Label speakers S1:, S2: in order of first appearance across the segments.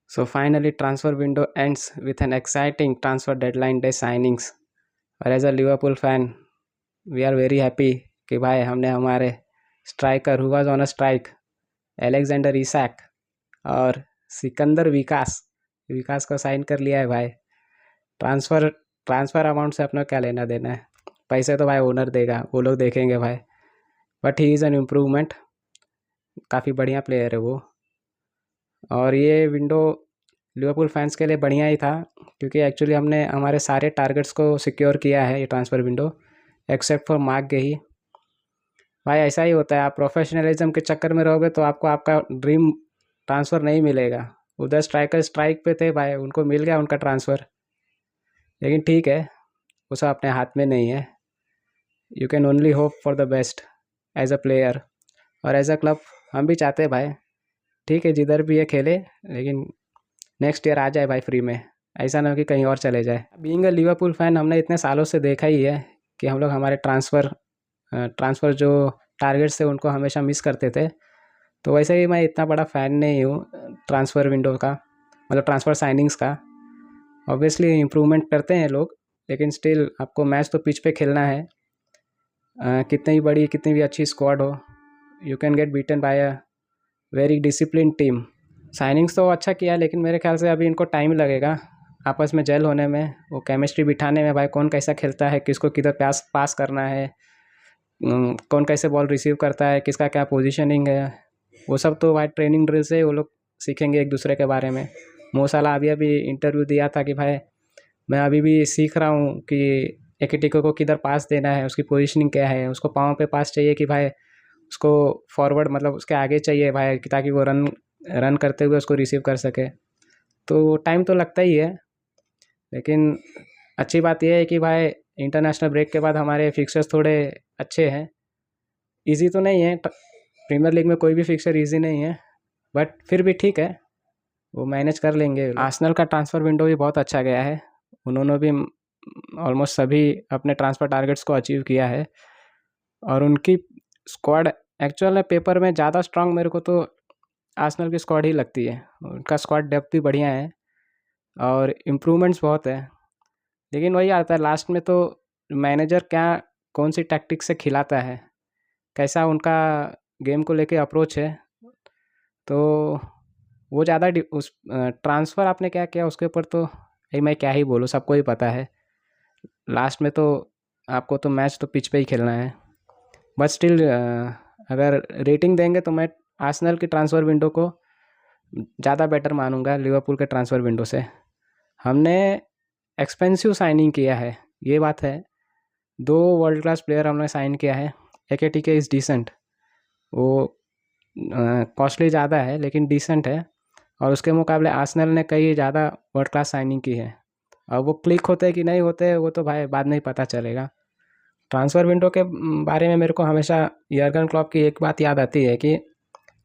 S1: So finally, transfer window ends with an exciting transfer deadline day signings. और as a Liverpool fan we are very happy कि भाई हमने हमारे striker who was on a strike Alexander Isak और सिकंदर विकास विकास को sign कर लिया है भाई। ट्रांसफ़र ट्रांसफ़र अमाउंट से अपना क्या लेना देना है, पैसे तो भाई ओनर देगा, वो लोग देखेंगे भाई। But he is an improvement, काफ़ी बढ़िया प्लेयर है वो। और ये विंडो लिवरपूल फैंस के लिए बढ़िया ही था क्योंकि एक्चुअली हमने हमारे सारे टारगेट्स को सिक्योर किया है ये transfer window, except for Marc Guehi. भाई ऐसा ही होता है, आप प्रोफेशनलिज्म के चक्कर में रहोगे तो आपको आपका ड्रीम ट्रांसफ़र नहीं मिलेगा। उधर स्ट्राइकर स्ट्राइक पे थे भाई, उनको मिल गया उनका ट्रांसफ़र, लेकिन ठीक है, वो सब अपने हाथ में नहीं है। You can only hope for the best as a player. और एज अ क्लब हम भी चाहते हैं भाई, ठीक है जिधर भी ये खेले, लेकिन नेक्स्ट ईयर आ जाए भाई फ्री में, ऐसा ना हो कि कहीं और चले जाए। बीइंग अ लिवरपूल फैन हमने इतने सालों से देखा ही है कि हम लोग हमारे ट्रांसफ़र जो टारगेट्स थे उनको हमेशा मिस करते थे। तो वैसे ही मैं इतना बड़ा फ़ैन नहीं हूँ ट्रांसफ़र विंडो का, मतलब ट्रांसफ़र साइनिंग्स का। ऑब्वियसली इम्प्रूवमेंट करते हैं लोग, लेकिन स्टिल आपको मैच तो पिच पे खेलना है। कितनी ही बड़ी कितनी भी अच्छी स्क्वाड हो, you can get beaten by a very discipline team. Signings तो अच्छा किया, लेकिन मेरे ख्याल से अभी इनको टाइम लगेगा आपस में जेल होने में, वो केमिस्ट्री बिठाने में भाई, कौन कैसा खेलता है, किसको किधर पास पास करना है, कौन कैसे बॉल रिसीव करता है, किसका क्या पोजीशनिंग है, वो सब तो भाई ट्रेनिंग ड्रिल से वो लोग सीखेंगे एक दूसरे के बारे में। मो साला अभी अभी इंटरव्यू दिया था कि भाई मैं अभी भी सीख रहा हूँ कि एकेटिको को किधर पास देना है, उसकी पोजीशनिंग क्या है, उसको पाँव पे पास चाहिए कि भाई उसको फॉरवर्ड मतलब उसके आगे चाहिए भाई, कि ताकि वो रन रन करते हुए उसको रिसीव कर सके। तो टाइम तो लगता ही है, लेकिन अच्छी बात यह है कि भाई इंटरनेशनल ब्रेक के बाद हमारे फिक्सर्स थोड़े अच्छे हैं। इजी तो नहीं है, प्रीमियर लीग में कोई भी फिक्सर इजी नहीं है, बट फिर भी ठीक है, वो मैनेज कर लेंगे। आर्सेनल का ट्रांसफ़र विंडो भी बहुत अच्छा गया है, उन्होंने भी ऑलमोस्ट सभी अपने ट्रांसफ़र टारगेट्स को अचीव किया है। और उनकी स्क्वाड एक्चुअल में पेपर में ज़्यादा स्ट्रांग मेरे को तो आर्सेनल की स्क्वाड ही लगती है। उनका स्क्वाड डेप्थ भी बढ़िया है और इम्प्रूवमेंट्स बहुत है, लेकिन वही आता है लास्ट में, तो मैनेजर क्या कौन सी टैक्टिक से खिलाता है, कैसा उनका गेम को लेके अप्रोच है। तो वो ज़्यादा उस ट्रांसफ़र आपने क्या किया उसके ऊपर तो भाई मैं क्या ही बोलूँ, सबको ही पता है। लास्ट में तो आपको तो मैच तो पिच पे ही खेलना है। बट स्टिल अगर रेटिंग देंगे तो मैं आर्सेनल की ट्रांसफ़र विंडो को ज़्यादा बेटर मानूंगा लिवरपूल के ट्रांसफ़र विंडो से। हमने एक्सपेंसिव साइनिंग किया है, ये बात है। दो वर्ल्ड क्लास प्लेयर हमने साइन किया है। एकेटिके इज़ डिसेंट, वो कॉस्टली ज़्यादा है लेकिन डिसेंट है, और उसके मुकाबले आर्सेनल ने कई ज़्यादा वर्ल्ड क्लास साइनिंग की है। अब वो क्लिक होते कि नहीं होते वो तो भाई बाद में ही पता चलेगा। ट्रांसफ़र विंडो के बारे में मेरे को हमेशा यर्गन क्लॉप की एक बात याद आती है कि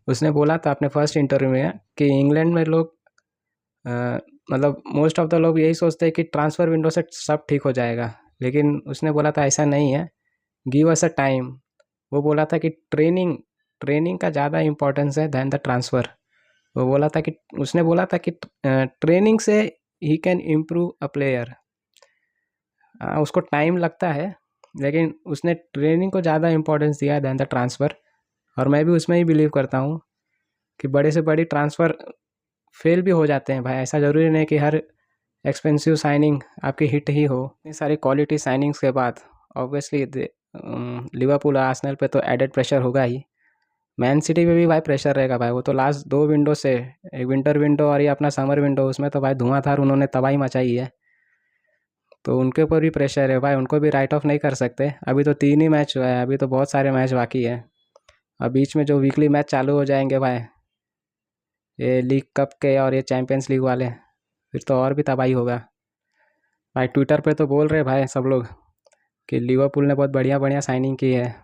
S1: उसने बोला था अपने फर्स्ट इंटरव्यू में कि इंग्लैंड में लोग मतलब मोस्ट ऑफ द लोग यही सोचते हैं कि ट्रांसफ़र विंडो से सब ठीक हो जाएगा, लेकिन उसने बोला था ऐसा नहीं है, गिव अस अ टाइम। वो बोला था कि ट्रेनिंग ट्रेनिंग का ज़्यादा इंपॉर्टेंस है दैन द ट्रांसफ़र। वो बोला था कि उसने बोला था कि ट्रेनिंग से he can improve a player. उसको टाइम लगता है, लेकिन उसने ट्रेनिंग को ज़्यादा इंपॉर्टेंस दिया है दैन द ट्रांसफ़र। और मैं भी उसमें ही बिलीव करता हूँ कि बड़े से बड़ी ट्रांसफ़र फेल भी हो जाते हैं भाई, ऐसा ज़रूरी नहीं कि हर एक्सपेंसिव साइनिंग आपकी हिट ही हो। इतनी सारी क्वालिटी साइनिंग्स के बाद ऑब्वियसली लिवरपूल आर्सेनल पे तो एडेड प्रेशर होगा ही। मैन सिटी पे भी भाई प्रेशर रहेगा भाई, वो तो लास्ट दो विंडो से, एक विंटर विंडो और ये अपना समर विंडो, उसमें तो भाई धुआंधार उन्होंने तबाही मचाई है। तो उनके ऊपर भी प्रेशर है भाई, उनको भी राइट ऑफ नहीं कर सकते। अभी तो 3 ही मैच हुआ है, अभी तो बहुत सारे मैच बाकी है। अब बीच में जो वीकली मैच चालू हो जाएंगे भाई, ये लीग कप के और ये चैम्पियंस लीग वाले, फिर तो और भी तबाही होगा भाई। ट्विटर पे तो बोल रहे भाई सब लोग कि लिवरपूल ने बहुत बढ़िया बढ़िया साइनिंग की है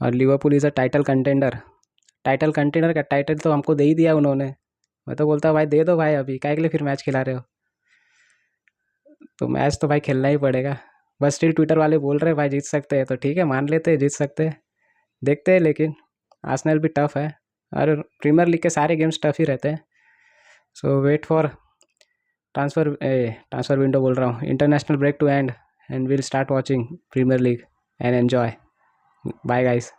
S1: और Liverpool is a title contender. Title contender का टाइटल तो हमको दे ही दिया उन्होंने। मैं तो बोलता भाई दे दो भाई, अभी काहे के लिए फिर मैच खिला रहे हो। तो मैच तो भाई खेलना ही पड़ेगा। बस स्टिल ट्विटर वाले बोल रहे हैं भाई जीत सकते हैं, तो ठीक है मान लेते हैं जीत सकते हैं, देखते हैं। लेकिन आर्सेनल भी टफ है और प्रीमियर लीग के सारे गेम्स टफ ही रहते हैं। So wait for transfer window बोल रहा हूँ, international break to end will start watching premier league and enjoy. Bye guys.